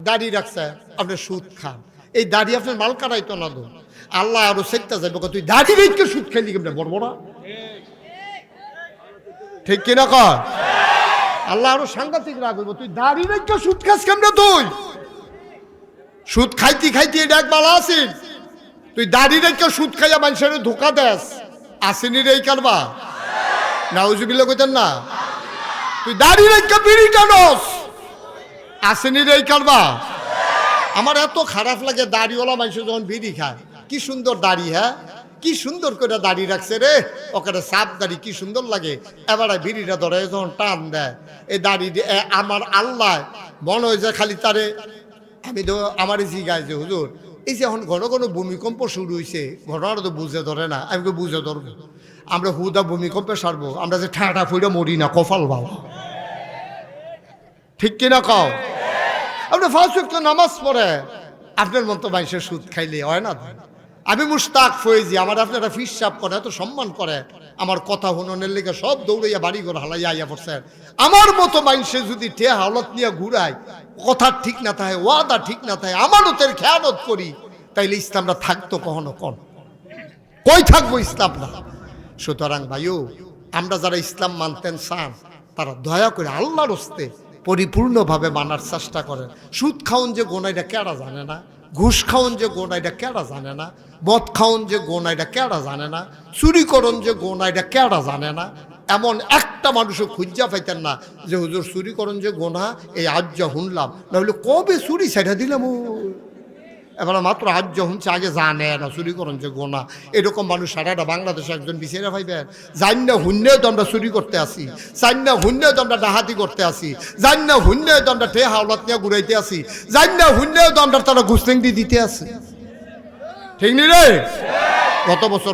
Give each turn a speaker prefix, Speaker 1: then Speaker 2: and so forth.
Speaker 1: দাড়ি রাখছে, আপনি সুদ খান, এই দাড়ি আপনার মাল কাটাইতো না তো আল্লাহ আরো সেটা যাবে, তুই দাড়ি রেখে সুদ খাইলি কেমন বড় বড়, ঠিক কিনা কর? আল্লাহ আরো সাংঘাতিক রাগ হইব, তুই দাড়ি রেখে সুদ খাস কেমন? তুই সুদ খাইতে খাইতে এটা এক বালা আছিস, তুই দাড়ি রেখে সুদ খাইয়া মানুষের ধোকা দেস, আসেনি রে এই কারবা? নাউজুবিল্লাহ কইতেন না? তুই দাড়ি রেখে বিড়ি টানস, আসেনি রে এই কারবা? আমার এত খারাপ লাগে দাড়িওয়ালা মানুষ যখন বিড়ি খায়, কি সুন্দর দাড়ি, হ্যাঁ কি সুন্দর করে দাড়ি রাখছে রে, ওখানে সাপ দাড়ি কি সুন্দর লাগে, এবারে বিড়িটা ধরে যখন টান দেয় এই দাড়ি, আমার আল্লাহ মনে হয় যে খালি তারে, আমি তো আমার জিগায় যে হুজুর এই যে এখন ঘন ঘন ভূমিকম্প শুরু হয়েছে, ঘটনাটা তো বুঝে ধরে না, আমি বুঝে ধরবো, আমরা হুদা ভূমিকম্পে সারবো, আমরা যে ঠাটা ফুইটা মরি না, কপাল বাবা, ঠিক কিনা কও? আপনি ফার্স্ট ওয়াক্ত নামাজ পড়ে আপনার মতো মানুষের সুদ খাইলে হয় না? আমি মুশতাক ফয়েজি, আমার আপনারা ফিস সাপ করে, এত সম্মান করে, আমার কথা হুননের লেগে সব দৌড়াইয়া বাড়ি ঘর হালাইয়া আইয়া পড়ছে। আমার মতো মানুষে যদি টে হালত নিয়ে ঘুরায়, কথা ঠিক না থাকে, ওয়াদা ঠিক না থাকে, আমানতের খেয়ানত করি, তাইলে ইসলামটা থাকতো কখনো? কই থাকবো ইসলাম না? সুতরাং ভাইও, আমরা যারা ইসলাম মানতেন চান, তারা দয়া করে আল্লাহর হস্তে পরিপূর্ণভাবে মানার চেষ্টা করেন। সুদ খাওন যে গোনা এটা কেডা জানে না, ঘুষ খাওন যে গোনা এটা কেডা জানে না, মদ খাওন যে গোনা এটা কেডা জানে না, চুরি করন যে গোনা এটা কেডা জানে না। এমন একটা মানুষও খুঁজা পাইতেন না যে হুজুর চুরি করন যে গোনা, এই আজ যা শুনলাম, নাহলে কবে চুরি ছেড়ে দিলাম। এবার মাত্র আজ শুনছে, আগে জানে না চুরি করেন যে গোনা। এরকম মানুষ সারাটা বাংলাদেশে একজন বিচারে পাইবেন? জান না হুন্যেও তো আমরা চুরি করতে আসি, জান না হুন্যেও তো আমরা ডাহাতি করতে আসি, জান না হুন্যেও তো আমরা টে হাওলাত নিয়ে ঘুরাইতে আসি, জান না হুন্যেও তো আমরা তারা ঘুষলেংটি দিতে আসি, ঠিক নি রে? গত বছর